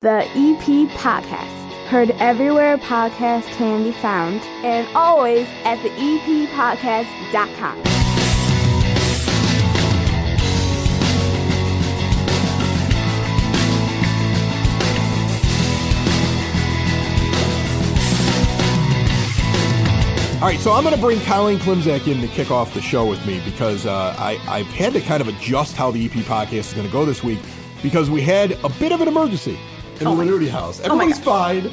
The EP Podcast. Heard everywhere podcasts can be found, and always at the eppodcast.com. All right, so I'm going to bring Colleen Klimczak in to kick off the show with me because I've had to kind of adjust how the EP podcast is going to go this week because we had a bit of an emergency in the Lanuti house. Everybody's fine,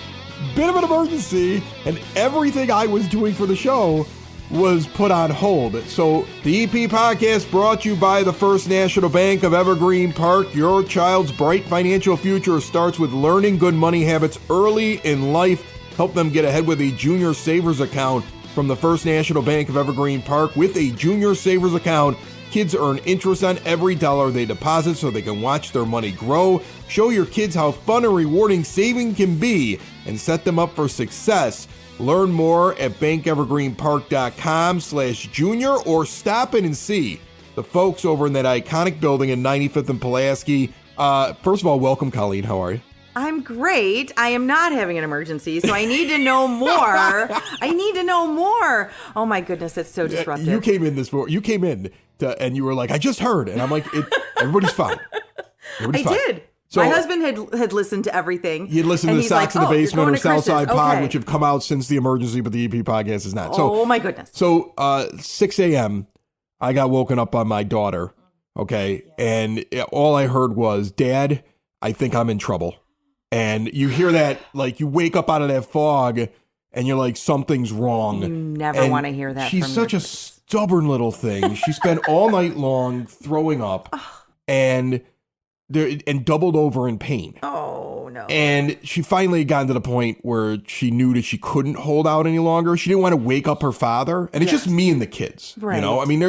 bit of an emergency, and everything I was doing for the show was put on hold. So the EP podcast brought to you by the First National Bank of Evergreen Park. Your child's bright financial future starts with learning good money habits early in life. Help them get ahead with a junior savers account from the First National Bank of Evergreen Park. With a junior savers account, kids earn interest on every dollar they deposit so they can watch their money grow. Show your kids how fun and rewarding saving can be and set them up for success. Learn more at bankevergreenpark.com/junior or stop in and see the folks over in that iconic building in 95th and Pulaski. First of all, welcome, Colleen. How are you? I'm great. I am not having an emergency, so I need to know more. Oh my goodness, it's so disruptive. You came in and you were like, I just heard. And I'm like, everybody's fine. I did. So, my husband had listened to everything. He had listened to Socks in the Basement or Southside Pod, which have come out since the emergency, but the EP podcast is not. Oh my goodness. So 6 a.m., I got woken up by my daughter, okay? And all I heard was, Dad, I think I'm in trouble. And you hear that, like, you wake up out of that fog and you're like, something's wrong. You never want to hear that. She's such a stubborn little thing. She spent all night long throwing up and doubled over in pain. Oh, no. And she finally got to the point where she knew that she couldn't hold out any longer. She didn't want to wake up her father. And it's just me and the kids. Right. You know, I mean,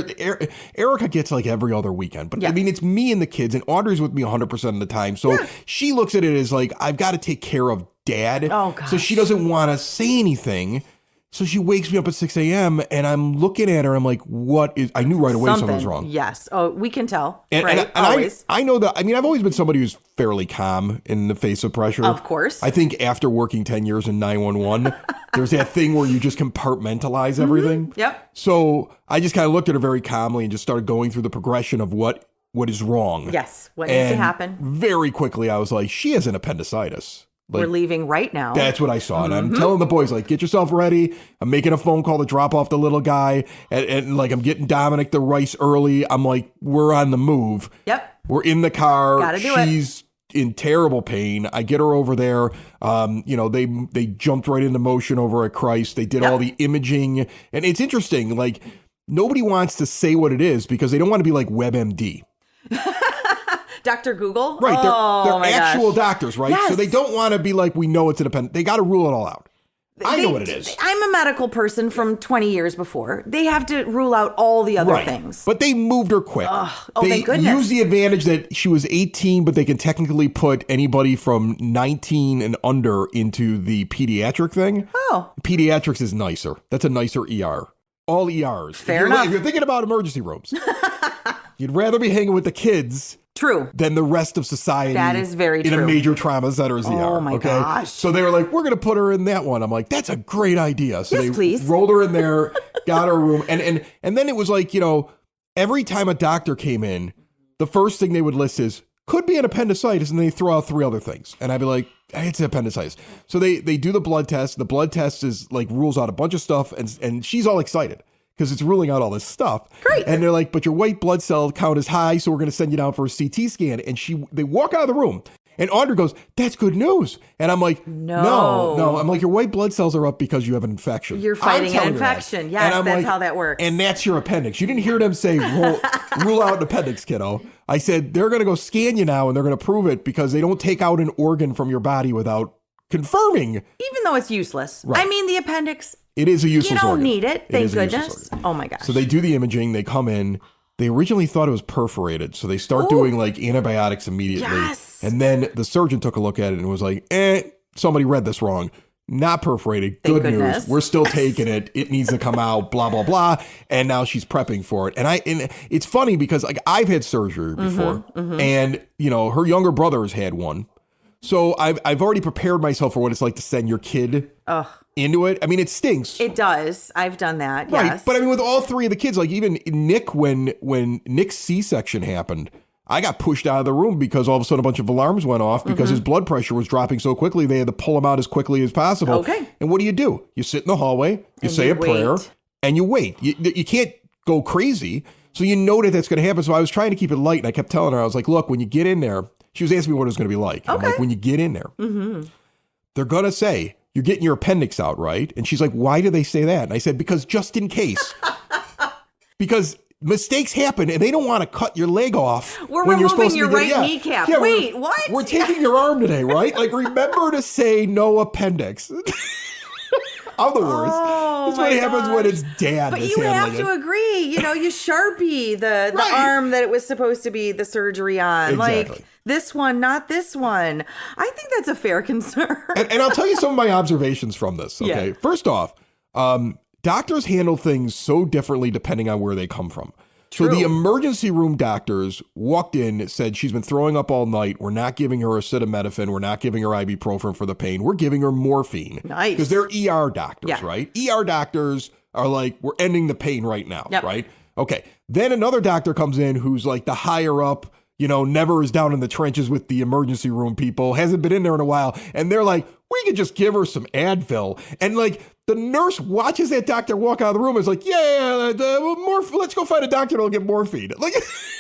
Erica gets like every other weekend. But I mean, it's me and the kids. And Audrey's with me 100% of the time. So she looks at it as like, I've got to take care of Dad. Oh, gosh. So she doesn't want to say anything. So she wakes me up at 6 a.m. and I'm looking at her. I'm like, I knew right away something was wrong. Yes. Oh, we can tell. And Always. I know that. I mean, I've always been somebody who's fairly calm in the face of pressure. Of course. I think after working 10 years in 911, there's that thing where you just compartmentalize everything. Mm-hmm. Yep. So I just kind of looked at her very calmly and just started going through the progression of what is wrong. Yes. What needs to happen. Very quickly, I was like, she has an appendicitis. Like, we're leaving right now. That's what I saw. And I'm telling the boys, like, get yourself ready. I'm making a phone call to drop off the little guy. And like, I'm getting Dominic the rice early. I'm like, we're on the move. Yep. We're in the car. Gotta do She's in terrible pain. I get her over there. They jumped right into motion over at Christ. They did all the imaging. And it's interesting. Like, nobody wants to say what it is because they don't want to be like WebMD. Dr. Google? Right. They're actual doctors, right? Yes. So they don't want to be like, we know it's an appendix. They got to rule it all out. I know what it is. I'm a medical person from 20 years before. They have to rule out all the other things. But they moved her quick. Thank goodness. They used the advantage that she was 18, but they can technically put anybody from 19 and under into the pediatric thing. Oh. Pediatrics is nicer. That's a nicer ER. All ERs. Fair enough. If you're thinking about emergency rooms, you'd rather be hanging with the kids. True. Than the rest of society. That is very true. In a major trauma center's ER. Oh my gosh. So they were like, we're going to put her in that one. I'm like, that's a great idea. So they please. rolled her in there, got her a room. And then it was like, every time a doctor came in, the first thing they would list is, could be an appendicitis. And they throw out 3 other things. And I'd be like, hey, it's an appendicitis. So they do the blood test. The blood test is like rules out a bunch of stuff. And she's all excited because it's ruling out all this stuff. Great. And they're like, but your white blood cell count is high, so we're going to send you down for a CT scan. And they walk out of the room. And Audrey goes, that's good news. And I'm like, no. I'm like, your white blood cells are up because you have an infection. You're fighting an infection. Yes, that's how that works. And that's your appendix. You didn't hear them say, rule out an appendix, kiddo. I said, they're going to go scan you now, and they're going to prove it because they don't take out an organ from your body without confirming. Even though it's useless. Right. I mean, the appendix. It is a useless organ. You don't need it. Thank goodness. Oh my gosh. So they do the imaging. They come in. They originally thought it was perforated. So they start doing like antibiotics immediately. Yes. And then the surgeon took a look at it and was like, somebody read this wrong. Not perforated. Good news. We're still taking it. It needs to come out, blah, blah, blah. And now she's prepping for it. And it's funny because like I've had surgery before and her younger brother has had one. So I've already prepared myself for what it's like to send your kid into it. I mean, it stinks. It does. I've done that. Right. Yes. But I mean, with all three of the kids, like even Nick, when Nick's C-section happened, I got pushed out of the room because all of a sudden a bunch of alarms went off because his blood pressure was dropping so quickly. They had to pull him out as quickly as possible. Okay. And what do? You sit in the hallway, you say a prayer, and you wait. You can't go crazy. So you know that that's going to happen. So I was trying to keep it light, and I kept telling her, I was like, look, when you get in there, she was asking me what it was going to be like. I'm like, when you get in there, they're going to say, you're getting your appendix out, right? And she's like, why do they say that? And I said, because just in case. Because mistakes happen, and they don't want to cut your leg off. We're when you're removing supposed your to be right kneecap. Yeah, Wait, what? We're taking your arm today, right? Like, remember to say no appendix. I'm the worst. That's what happens when it's dad. But you have to agree. You know, you Sharpie the arm that it was supposed to be the surgery on. Exactly. Like, this one, not this one. I think that's a fair concern. And I'll tell you some of my observations from this, okay? Yeah. First off, doctors handle things so differently depending on where they come from. So the emergency room doctors walked in, said she's been throwing up all night. We're not giving her acetaminophen. We're not giving her ibuprofen for the pain. We're giving her morphine. Nice. Because they're ER doctors, right? ER doctors are like, we're ending the pain right now, right? Okay. Then another doctor comes in who's like the higher up, you know, never is down in the trenches with the emergency room people, hasn't been in there in a while. And they're like, we could just give her some Advil. And like, the nurse watches that doctor walk out of the room and is like, let's go find a doctor that'll get morphine. Like,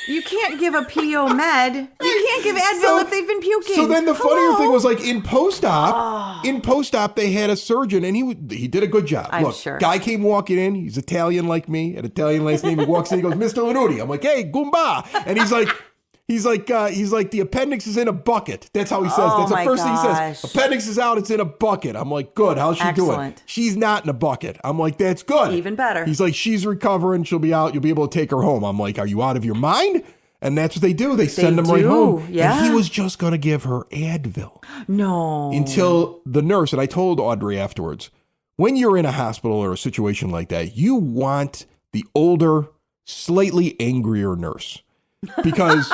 you can't give a PO med. You can't give Advil if they've been puking. So then the funnier thing was like in post-op, they had a surgeon and he did a good job. I'm Look, sure. Guy came walking in. He's Italian like me, an Italian last name. He walks in, he goes, Mr. Lanuti. I'm like, hey, Goomba. And he's like, the appendix is in a bucket. That's how he says. That's the first thing he says. Appendix is out. It's in a bucket. I'm like, good. How's she doing? She's not in a bucket. I'm like, that's good. Even better. He's like, she's recovering. She'll be out. You'll be able to take her home. I'm like, are you out of your mind? And that's what they do. They send them right home. Yeah. And he was just going to give her Advil. No. Until the nurse, and I told Audrey afterwards, when you're in a hospital or a situation like that, you want the older, slightly angrier nurse. Because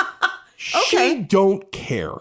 she don't care.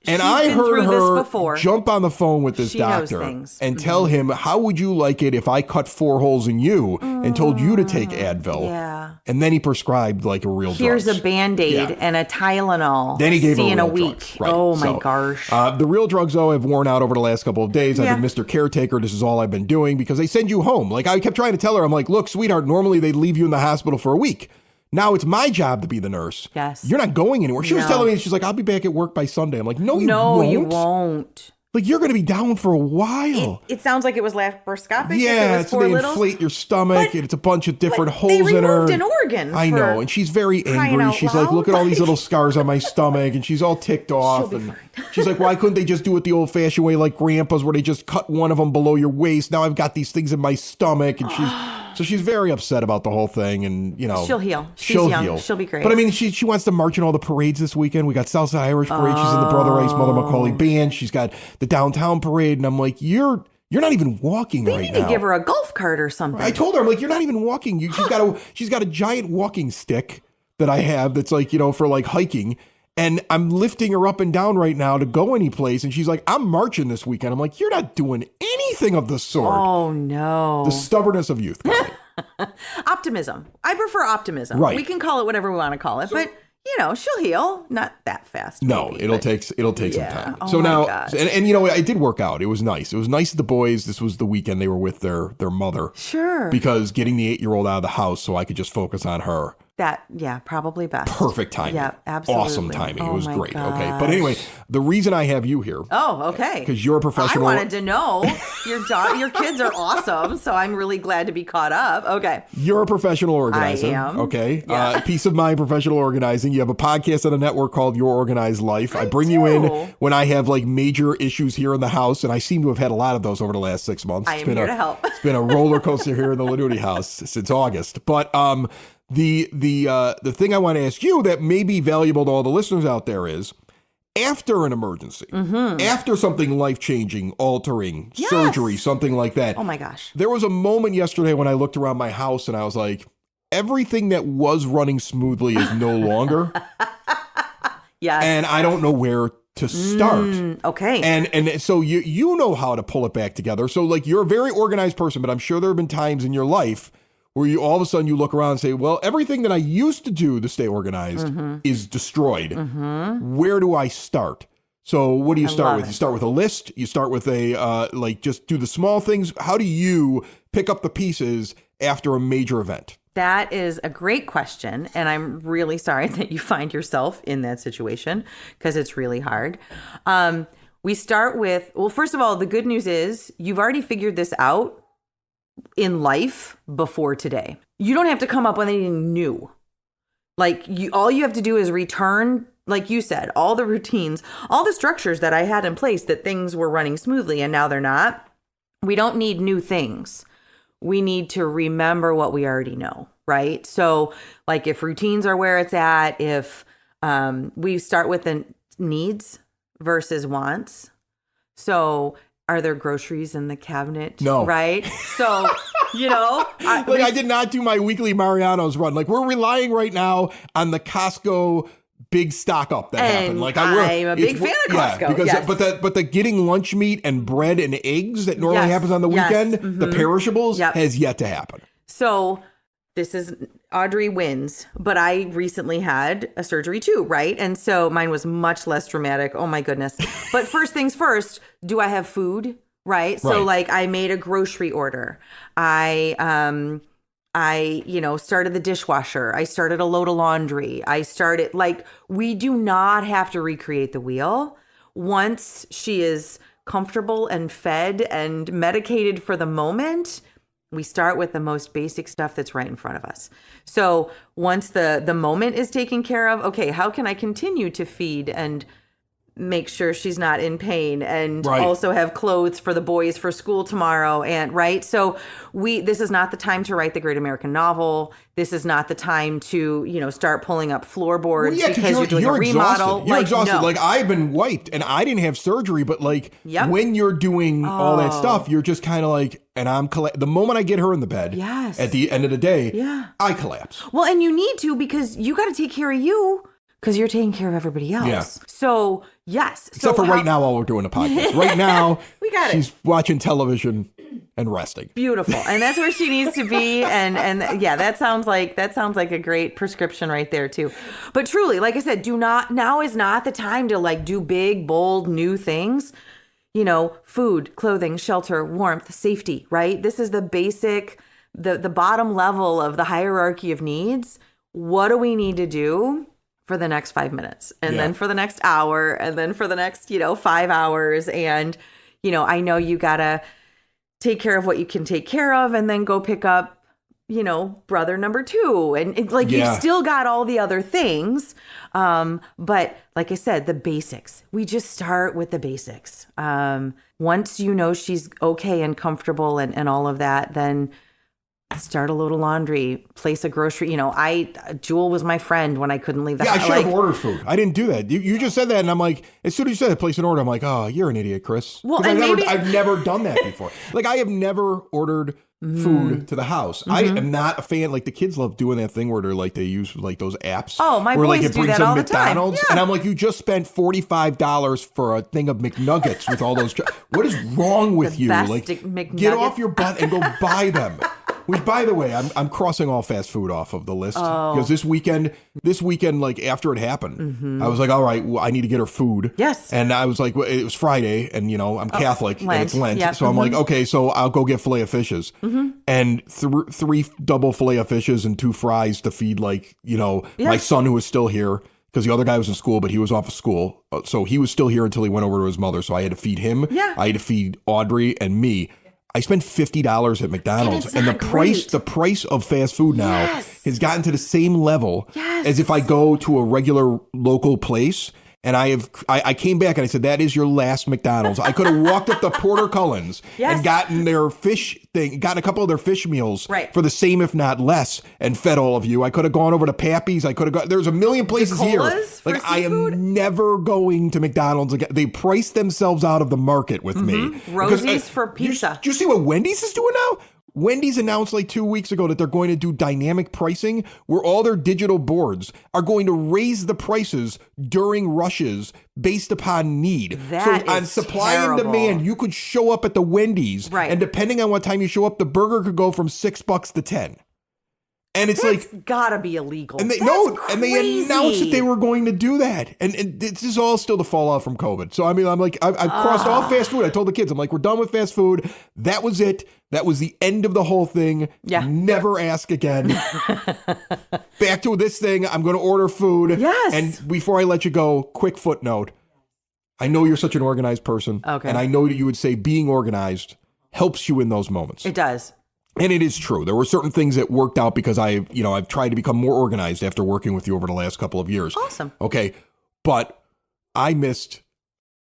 I heard her jump on the phone with this doctor and tell him, how would you like it if I cut 4 holes in you and told you to take Advil? Yeah. And then he prescribed like a real Here's drugs. a Band-Aid and a Tylenol. Then he gave her in a week. drugs. Right. Oh my gosh. The real drugs, though, have worn out over the last couple of days. I've been Mr. Caretaker. This is all I've been doing because they send you home. Like I kept trying to tell her, I'm like, look, sweetheart, normally they'd leave you in the hospital for a week. Now it's my job to be the nurse. Yes. You're not going anywhere. She was telling me, she's like, I'll be back at work by Sunday. I'm like, no, you won't. Like, you're going to be down for a while. It sounds like it was laparoscopic. Yeah, it was so they inflate your stomach, and it's a bunch of different holes in her. They removed an organ. I know, and she's very angry. She's like, look at all these little scars on my stomach, and she's all ticked off. She'll be and she's like, why couldn't they just do it the old-fashioned way like grandpa's where they just cut one of them below your waist? Now I've got these things in my stomach, and she's very upset about the whole thing, and you know, she'll heal. She's young. Heal. She'll be great. But I mean, she wants to march in all the parades this weekend. We got Southside Irish Parade. She's in the Brother Rice Mother Macaulay Band. She's got the downtown parade, and I'm like, you're not even walking right now. They need to give her a golf cart or something. I told her, I'm like, you're not even walking. She's got a giant walking stick that I have that's like, you know, for like hiking. And I'm lifting her up and down right now to go any place. And she's like, I'm marching this weekend. I'm like, you're not doing anything of the sort. Oh, no. The stubbornness of youth. Optimism. I prefer optimism. Right. We can call it whatever we want to call it. But, you know, she'll heal. Not that fast. No, maybe, it'll take some time. Oh so my now, gosh. and you know, it did work out. It was nice. It was nice that the boys, this was the weekend they were with their mother. Sure. Because getting the 8-year-old out of the house so I could just focus on her. Probably best. Perfect timing. Yeah, absolutely. Awesome timing. It was great. Gosh. Okay. But anyway, the reason I have you here. Oh, okay. Because you're a professional. I wanted to know. Your kids are awesome, so I'm really glad to be caught up. Okay. You're a professional organizer. I am. Okay. Yeah. Peace of mind, professional organizing. You have a podcast on a network called Your Organized Life. I bring you in when I have like major issues here in the house, and I seem to have had a lot of those over the last 6 months. I am here to help. It's been a roller coaster here in the Lanuti house since August. But the thing I want to ask you that may be valuable to all the listeners out there is, after an emergency, after something life-changing, altering, surgery, something like that. Oh my gosh. There was a moment yesterday when I looked around my house and I was like, everything that was running smoothly is no longer. Yes. And I don't know where to start. Okay. And so you know how to pull it back together. So like you're a very organized person, but I'm sure there have been times in your life where you all of a sudden you look around and say, well, everything that I used to do to stay organized is destroyed. Where do I start? So what do you start with? You start with a list? You start with a, just do the small things? How do you pick up the pieces after a major event? That is a great question. And I'm really sorry that you find yourself in that situation because it's really hard. We start with, well, first of all, the good news is you've already figured this out in life before today. You don't have to come up with anything new. Like all you have to do is return, like you said, all the routines, all the structures that I had in place that things were running smoothly and now they're not. We don't need new things. We need to remember what we already know, right? So like if routines are where it's at, if we start with the needs versus wants. So are there groceries in the cabinet? No. Right? So, I did not do my weekly Mariano's run. Like we're relying right now on the Costco big stock up that happened. Like I'm a big fan of Costco. Because yes. but the getting lunch meat and bread and eggs that normally happens on the weekend, the perishables has yet to happen. So this is Audrey wins, but I recently had a surgery too, right? And so mine was much less dramatic. Oh my goodness. But first things first, do I have food? Right. So like I made a grocery order. I started the dishwasher. I started a load of laundry. We do not have to recreate the wheel. Once she is comfortable and fed and medicated for the moment, we start with the most basic stuff that's right in front of us. So once the moment is taken care of, okay, how can I continue to feed and make sure she's not in pain and also have clothes for the boys for school tomorrow so this is not the time to write the great American novel. This is not the time to start pulling up floorboards because you're doing a remodel. You're exhausted. No. Like I've been wiped and I didn't have surgery, but when you're doing all that stuff, you're just kind of like, and the moment I get her in the bed, at the end of the day, I collapse. Well, and you need to because you got to take care of you. Because you're taking care of everybody else. Yeah. So, yes. Except for right now while we're doing the podcast. Right now, she's watching television and resting. Beautiful. And that's where she needs to be. And that sounds like a great prescription right there too. But truly, like I said, now is not the time to do big, bold, new things. Food, clothing, shelter, warmth, safety, right? This is the basic, the bottom level of the hierarchy of needs. What do we need to do for the next 5 minutes and then for the next hour and then for the next, 5 hours. And, I know you got to take care of what you can take care of and then go pick up, brother number 2. And you've still got all the other things. But like I said, the basics, we just start with the basics. Once she's okay and comfortable and all of that, then start a load of laundry, place a grocery. Jewel was my friend when I couldn't leave the house. I should have ordered food. I didn't do that. You just said that, and I'm like, as soon as you said place an order, I'm like, oh, you're an idiot, Chris. Well, I've never done that before. I have never ordered food to the house. I am not a fan. Like the kids love doing that thing where they use those apps. Oh, my boys do that all the time. Yeah. And I'm like, you just spent $45 for a thing of McNuggets with all those. What is wrong with you? Get off your butt and go buy them. Which, by the way, I'm crossing all fast food off of the list because this weekend, after it happened, I was like, all right, well, I need to get her food. Yes. And I was like, well, it was Friday, and I'm Catholic, Lent. and it's Lent, Yep. so I'm like, okay, so I'll go get filet of fishes, and 3 double filet of fishes and 2 fries to feed my son who was still here. Because the other guy was in school, but he was off of school. So he was still here until he went over to his mother. So I had to feed him. Yeah. I had to feed Audrey and me. I spent $50 at McDonald's, and the price of fast food now has gotten to the same level as if I go to a regular local place. And I came back and I said, that is your last McDonald's. I could have walked up to Porter Cullen's and gotten their fish thing, gotten a couple of their fish meals for the same, if not less, and fed all of you. I could have gone over to Pappy's. I could have there's a million places here. I am never going to McDonald's again. They priced themselves out of the market with me. Rosie's for pizza. Do you see what Wendy's is doing now? Wendy's announced like 2 weeks ago that they're going to do dynamic pricing where all their digital boards are going to raise the prices during rushes based upon need. That so on is supply terrible. and demand, you could show up at the Wendy's, Right. and depending on what time you show up, the burger could go from $6 to $10. And it's That's like, gotta be illegal. and they That's and they crazy. announced that they were going to do that, and this is all still the fallout from COVID. So I mean, I'm like, I've crossed all fast food. I told the kids, I'm like, we're done with fast food. That was it. That was the end of the whole thing. Yeah. Never ask again. Back to this thing. I'm going to order food. Yes. And before I let you go, quick footnote. I know you're such an organized person. Okay. And I know that you would say being organized helps you in those moments. It does. And it is true. There were certain things that worked out because I've tried to become more organized after working with you over the last couple of years. Awesome. Okay. But I missed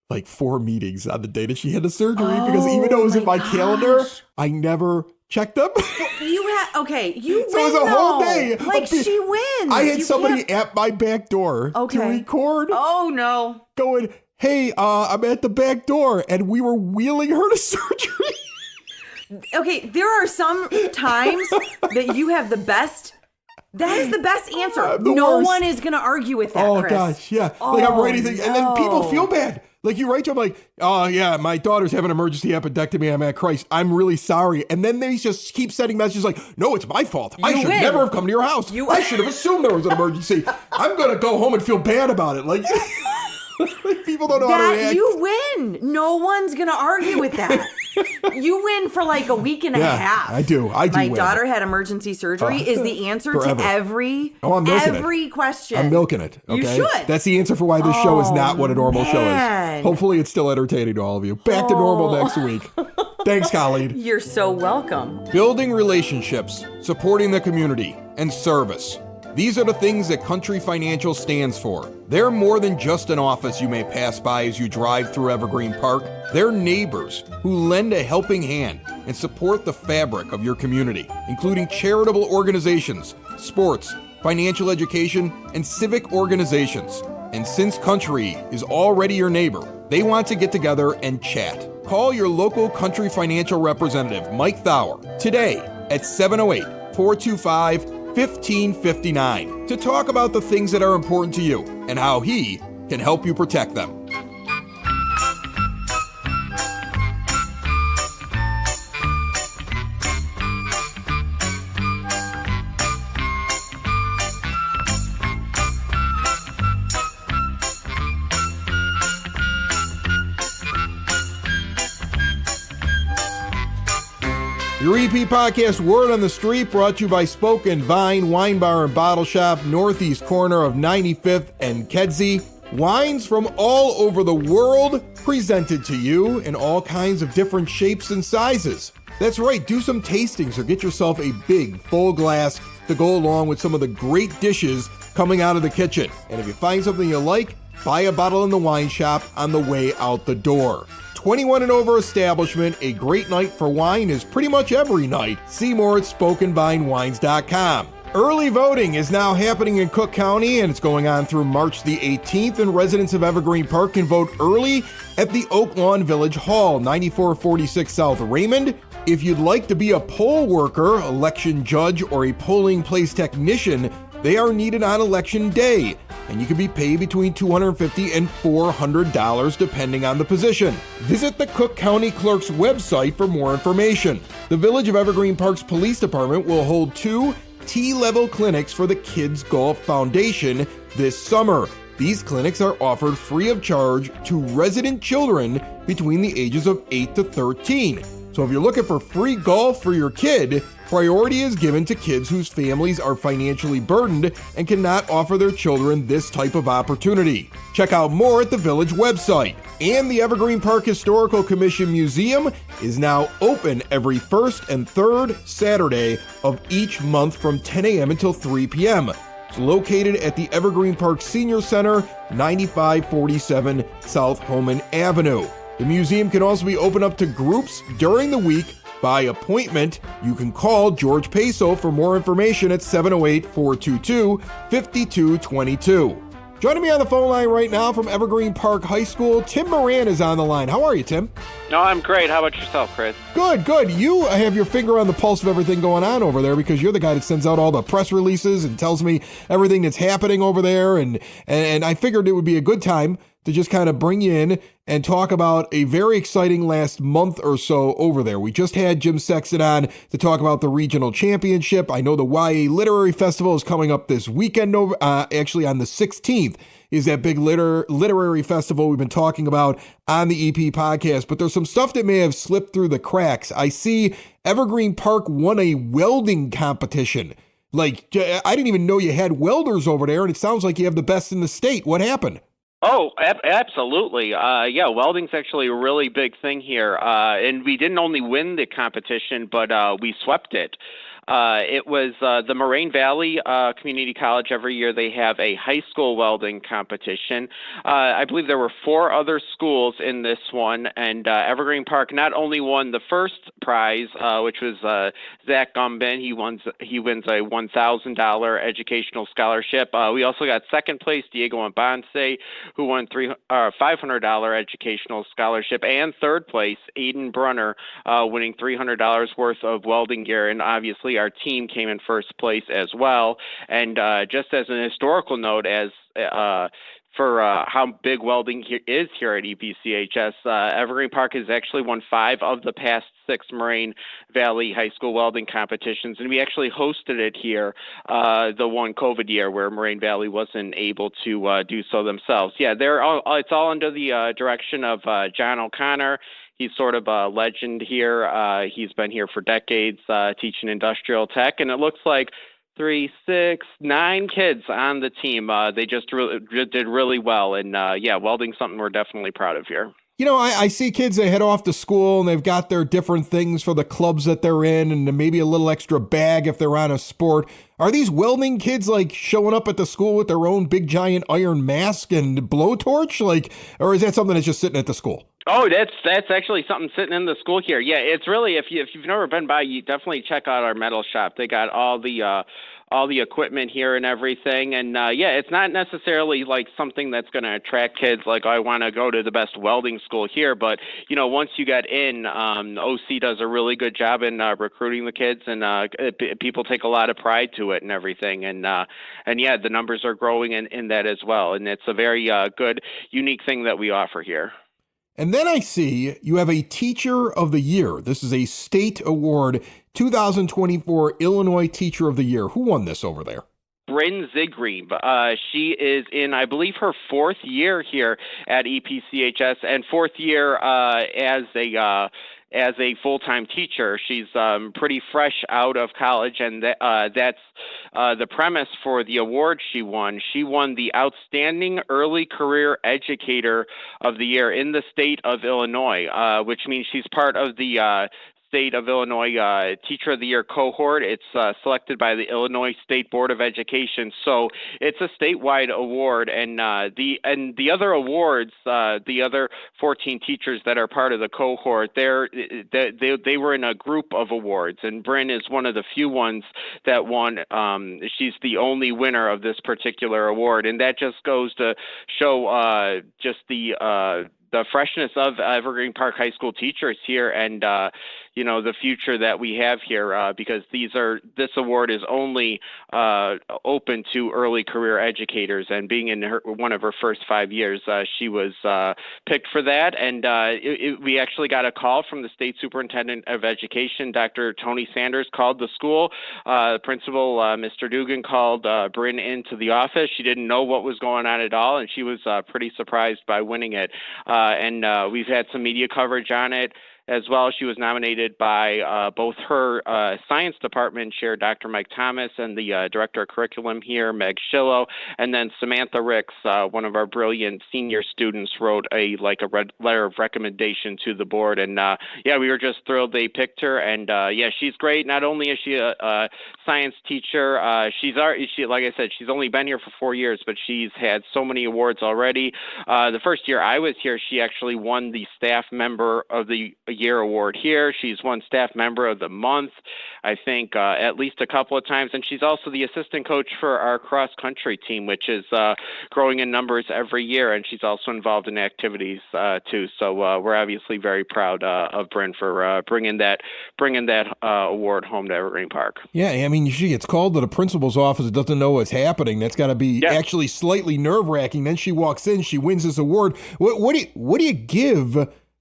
like 4 meetings on the day that she had the surgery because even though it was in my calendar, I never checked them. You had you So win. it was a whole though. day. Like she wins. I had You somebody can't- at my back door to Okay. record Oh no. going, hey, I'm at the back door. And we were wheeling her to surgery. Okay, there are some times that you have the best. That is the best answer. The No worst. one is going to argue with that, Oh, Chris. gosh, yeah. Like, I'm writing things, and then people no. feel bad. Like, you write to them like, oh, yeah, my daughter's having an emergency appendectomy. I'm at Christ. I'm really sorry. And then they just keep sending messages like, no, it's my fault. I You should win. never have come to your house. I should have assumed there was an emergency. I'm going to go home and feel bad about it. Like, people don't know how to That react. you win. No one's going to argue with that. You win for like a week and a Yeah, half. I do My win. daughter had emergency surgery is the answer forever. to every I'm milking every question. I'm milking it. Okay? You should. That's the answer for why this show is not what a normal show man. is. Hopefully it's still entertaining to all of you. Back to normal next week. Thanks, Colleen. You're so welcome. Building relationships, supporting the community, and service. These are the things that Country Financial stands for. They're more than just an office you may pass by as you drive through Evergreen Park. They're neighbors who lend a helping hand and support the fabric of your community, including charitable organizations, sports, financial education, and civic organizations. And since Country is already your neighbor, they want to get together and chat. Call your local Country Financial representative, Mike Thauer, today at 708-425-1559 to talk about the things that are important to you and how he can help you protect them. Your EP Podcast Word on the Street brought to you by Spoken Vine Wine Bar and Bottle Shop, northeast corner of 95th and Kedzie. Wines from all over the world presented to you in all kinds of different shapes and sizes. That's right, do some tastings or get yourself a big, full glass to go along with some of the great dishes coming out of the kitchen. And if you find something you like, buy a bottle in the wine shop on the way out the door. 21 and over establishment, a great night for wine is pretty much every night. See more at SpokenVineWines.com. Early voting is now happening in Cook County, and it's going on through March the 18th, and residents of Evergreen Park can vote early at the Oak Lawn Village Hall, 9446 South Raymond. If you'd like to be a poll worker, election judge, or a polling place technician, they are needed on election day, and you can be paid between $250 and $400 depending on the position. Visit the Cook County Clerk's website for more information. The Village of Evergreen Park's Police Department will hold 2 T-level clinics for the Kids Golf Foundation this summer. These clinics are offered free of charge to resident children between the ages of 8 to 13. So if you're looking for free golf for your kid, priority is given to kids whose families are financially burdened and cannot offer their children this type of opportunity. Check out more at the Village website. And the Evergreen Park Historical Commission Museum is now open every first and third Saturday of each month from 10 a.m. until 3 p.m. It's located at the Evergreen Park Senior Center, 9547 South Homan Avenue. The museum can also be open up to groups during the week by appointment. You can call George Peso for more information at 708-422-5222. Joining me on the phone line right now from Evergreen Park High School, Tim Moran is on the line. How are you, Tim? No, I'm great. How about yourself, Chris? Good, good. You have your finger on the pulse of everything going on over there because you're the guy that sends out all the press releases and tells me everything that's happening over there. And I figured it would be a good time to just kind of bring you in and talk about a very exciting last month or so over there. We just had Jim Sexton on to talk about the regional championship. I know the YA Literary Festival is coming up this weekend, actually on the 16th. Is that big literary festival we've been talking about on the EP podcast. But there's some stuff that may have slipped through the cracks. I see Evergreen Park won a welding competition. Like, I didn't even know you had welders over there, and it sounds like you have the best in the state. What happened? Oh, absolutely. Yeah, welding's actually a really big thing here. And we didn't only win the competition, but we swept it. It was the Moraine Valley Community College. Every year they have a high school welding competition. I believe there were 4 other schools in this one, and Evergreen Park not only won the first prize, which was Zach Gumbin. He wins a $1,000 educational scholarship. We also got second place Diego Mbonse, who won $500 educational scholarship, and third place Aiden Brunner, winning $300 worth of welding gear, and obviously our team came in first place as well. And just as an historical note, as for how big welding is here at EPCHS, Evergreen Park has actually won 5 of the past 6 Moraine Valley High School welding competitions, and we actually hosted it here the one COVID year where Moraine Valley wasn't able to do so themselves. Yeah, it's all under the direction of John O'Connor. He's sort of a legend here. He's been here for decades teaching industrial tech, and it looks like 3, 6, 9 kids on the team. They just did really well, and yeah, welding's something we're definitely proud of here. You know, I see kids, they head off to school and they've got their different things for the clubs that they're in and maybe a little extra bag if they're on a sport. Are these welding kids like showing up at the school with their own big giant iron mask and blowtorch? Like, or is that something that's just sitting at the school? Oh, that's actually something sitting in the school here. Yeah, it's really, if you've never been by, you definitely check out our metal shop. They got all the equipment here and everything. And yeah, it's not necessarily like something that's going to attract kids like, I want to go to the best welding school here. But, you know, once you get in, OC does a really good job in recruiting the kids, and people take a lot of pride to it and everything. And yeah, the numbers are growing in that as well. And it's a very good, unique thing that we offer here. And then I see you have a Teacher of the Year. This is a state award, 2024 Illinois Teacher of the Year. Who won this over there? Bryn Zigreb. She is in, I believe, her 4th year here at EPCHS, and 4th year as a full-time teacher. She's pretty fresh out of college, and that's the premise for the award she won. She won the Outstanding Early Career Educator of the Year in the state of Illinois, which means she's part of the State of Illinois Teacher of the Year cohort. It's selected by the Illinois State Board of Education, so it's a statewide award. And the other awards, the other 14 teachers that are part of the cohort, they were in a group of awards, and Bryn is one of the few ones that won. She's the only winner of this particular award, and that just goes to show just the freshness of Evergreen Park High School teachers here, and you know, the future that we have here, because this award is only open to early career educators, and being in one of her first 5 years, she was picked for that. And we actually got a call from the State Superintendent of Education, Dr. Tony Sanders, called the school. Principal, Mr. Dugan, called Bryn into the office. She didn't know what was going on at all, and she was pretty surprised by winning it. And we've had some media coverage on it as well. She was nominated by both her science department chair, Dr. Mike Thomas, and the director of curriculum here, Meg Schillo, and then Samantha Ricks, one of our brilliant senior students, wrote a letter of recommendation to the board. And yeah, we were just thrilled they picked her. And yeah, she's great. Not only is she a science teacher, like I said, she's only been here for 4 years, but she's had so many awards already. The first year I was here, she actually won the Staff Member of the Year award here. She's won Staff Member of the Month, I think, at least a couple of times. And she's also the assistant coach for our cross-country team, which is growing in numbers every year. And she's also involved in activities, too. So we're obviously very proud of Bryn for bringing that award home to Evergreen Park. Yeah, I mean, she gets called to the principal's office, doesn't know what's happening. That's got to be actually slightly nerve-wracking. Then she walks in, she wins this award. What do you give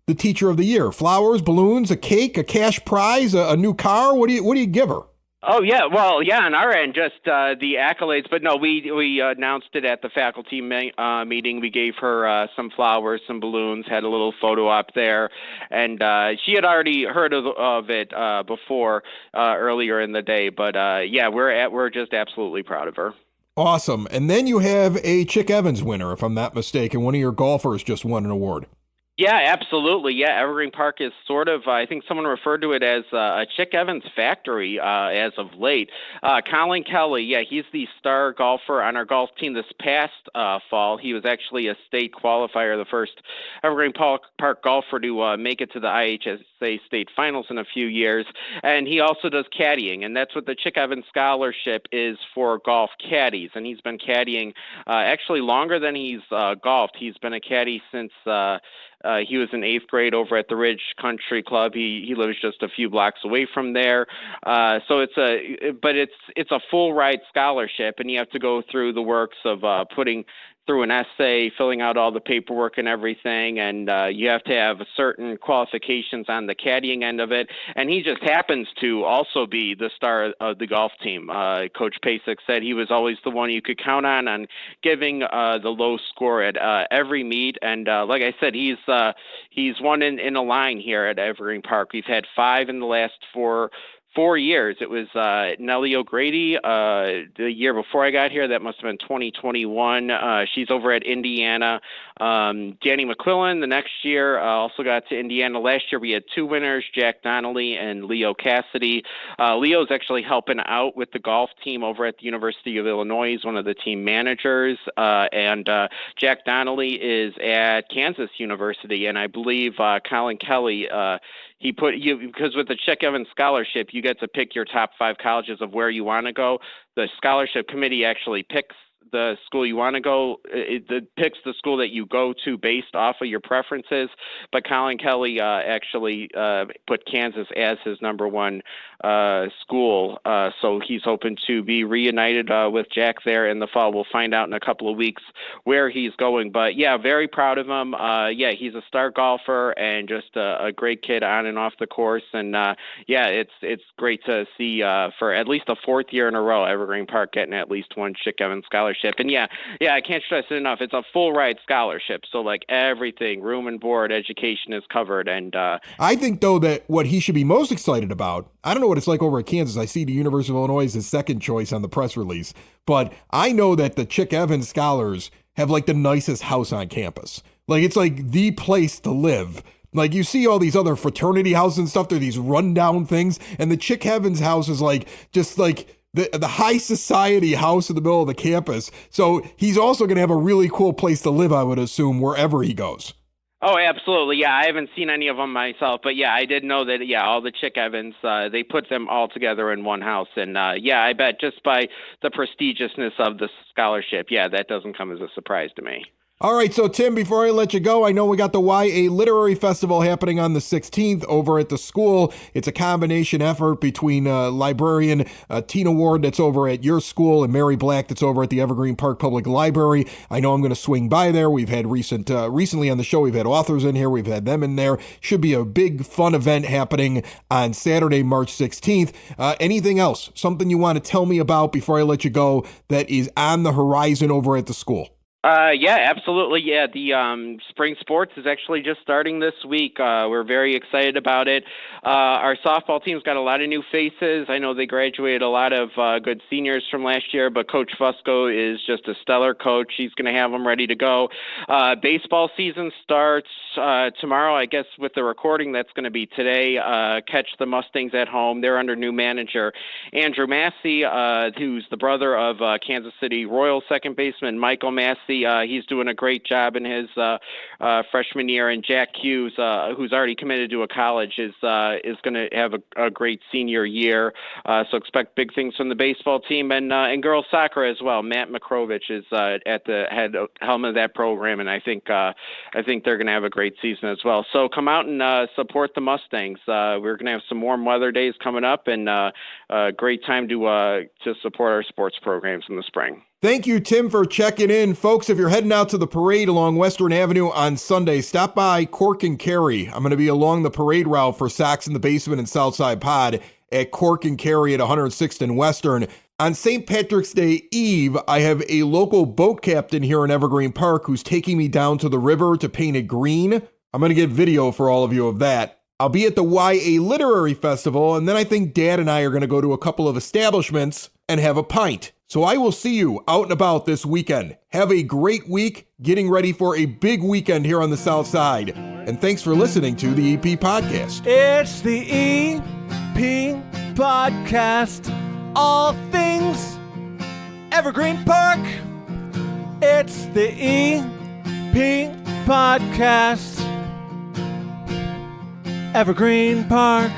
the teacher of the year? Flowers, balloons, a cake, a cash prize, a new car? What do you give her? Oh, yeah. Well, yeah, on our end, just the accolades. But no, we announced it at the faculty meeting. We gave her some flowers, some balloons, had a little photo op there. And she had already heard of it before earlier in the day. But, yeah, we're just absolutely proud of her. Awesome. And then you have a Chick Evans winner, if I'm not mistaken. One of your golfers just won an award. Yeah, absolutely. Yeah, Evergreen Park is sort of, I think someone referred to it as a Chick Evans factory as of late. Colleen Kelly, yeah, he's the star golfer on our golf team this past fall. He was actually a state qualifier, the first Evergreen Park golfer to make it to the IHSA state finals in a few years. And he also does caddying, and that's what the Chick Evans Scholarship is for golf caddies. And he's been caddying actually longer than he's golfed. He's been a caddy since he was in 8th grade over at the Ridge Country Club. He lives just a few blocks away from there. So it's a full ride scholarship, and you have to go through the works of putting through an essay, filling out all the paperwork and everything, and you have to have certain qualifications on the caddying end of it. And he just happens to also be the star of the golf team. Coach Pasek said he was always the one you could count on giving the low score at every meet. And like I said, he's one in a line here at Evergreen Park. We've had 5 in the last 4 years. It was Nellie O'Grady the year before I got here. That must have been 2021. She's over at Indiana. Danny McQuillan the next year also got to Indiana. Last year we had 2 winners, Jack Donnelly and Leo Cassidy. Leo's actually helping out with the golf team over at the University of Illinois. He's one of the team managers. And Jack Donnelly is at Kansas University. And I believe Colin Kelly, he put you, because with the Chick Evans Scholarship, you get to pick your top 5 colleges of where you want to go. The scholarship committee actually picks the school you want to go. It picks the school that you go to based off of your preferences. But Colin Kelly actually put Kansas as his number 1 school. So he's hoping to be reunited with Jack there in the fall. We'll find out in a couple of weeks where he's going. But yeah, very proud of him. Yeah, he's a star golfer and just a great kid on and off the course. And yeah, it's great to see for at least the 4th year in a row, Evergreen Park getting at least one Chick Evans Scholarship. And yeah, I can't stress it enough. It's a full ride scholarship. So like everything, room and board, education is covered. And I think though that what he should be most excited about, I don't know what it's like over at Kansas. I see the University of Illinois as his second choice on the press release, but I know that the Chick Evans scholars have like the nicest house on campus. Like it's like the place to live. Like you see all these other fraternity houses and stuff. They're these rundown things. And the Chick Evans house is like, just like the high society house in the middle of the campus. So he's also going to have a really cool place to live, I would assume, wherever he goes. Oh, absolutely. Yeah, I haven't seen any of them myself, but yeah, I did know that, yeah, all the Chick Evans, they put them all together in one house. And yeah, I bet just by the prestigiousness of the scholarship, yeah, that doesn't come as a surprise to me. All right, so Tim, before I let you go, I know we got the YA Literary Festival happening on the 16th over at the school. It's a combination effort between librarian Tina Ward that's over at your school and Mary Black that's over at the Evergreen Park Public Library. I know I'm going to swing by there. We've had recently on the show, we've had authors in here. We've had them in there. Should be a big, fun event happening on Saturday, March 16th. Anything else? Something you want to tell me about before I let you go that is on the horizon over at the school? Yeah, absolutely. Yeah, the spring sports is actually just starting this week. We're very excited about it. Our softball team's got a lot of new faces. I know they graduated a lot of good seniors from last year, but Coach Fusco is just a stellar coach. He's going to have them ready to go. Baseball season starts tomorrow, I guess, with the recording. That's going to be today. Catch the Mustangs at home. They're under new manager Andrew Massey, who's the brother of Kansas City Royals second baseman Michael Massey. healthy. He's doing a great job in his freshman year, and Jack Hughes, who's already committed to a college, is going to have a great senior year. So expect big things from the baseball team and girls soccer as well. Matt Makrovich is at the helm of that program, and I think they're going to have a great season as well. So come out and support the Mustangs. We're going to have some warm weather days coming up, and a great time to support our sports programs in the spring. Thank you, Tim, for checking in. Folks, if you're heading out to the parade along Western Avenue on Sunday, stop by Cork and Carry. I'm going to be along the parade route for Sox in the Basement and Southside Pod at Cork and Carry at 106th and Western. On St. Patrick's Day Eve, I have a local boat captain here in Evergreen Park who's taking me down to the river to paint it green. I'm going to get video for all of you of that. I'll be at the YA Literary Festival, and then I think Dad and I are going to go to a couple of establishments and have a pint. So I will see you out and about this weekend. Have a great week, getting ready for a big weekend here on the South Side. And thanks for listening to the EP Podcast. It's the EP Podcast. All things Evergreen Park. It's the EP Podcast. Evergreen Park.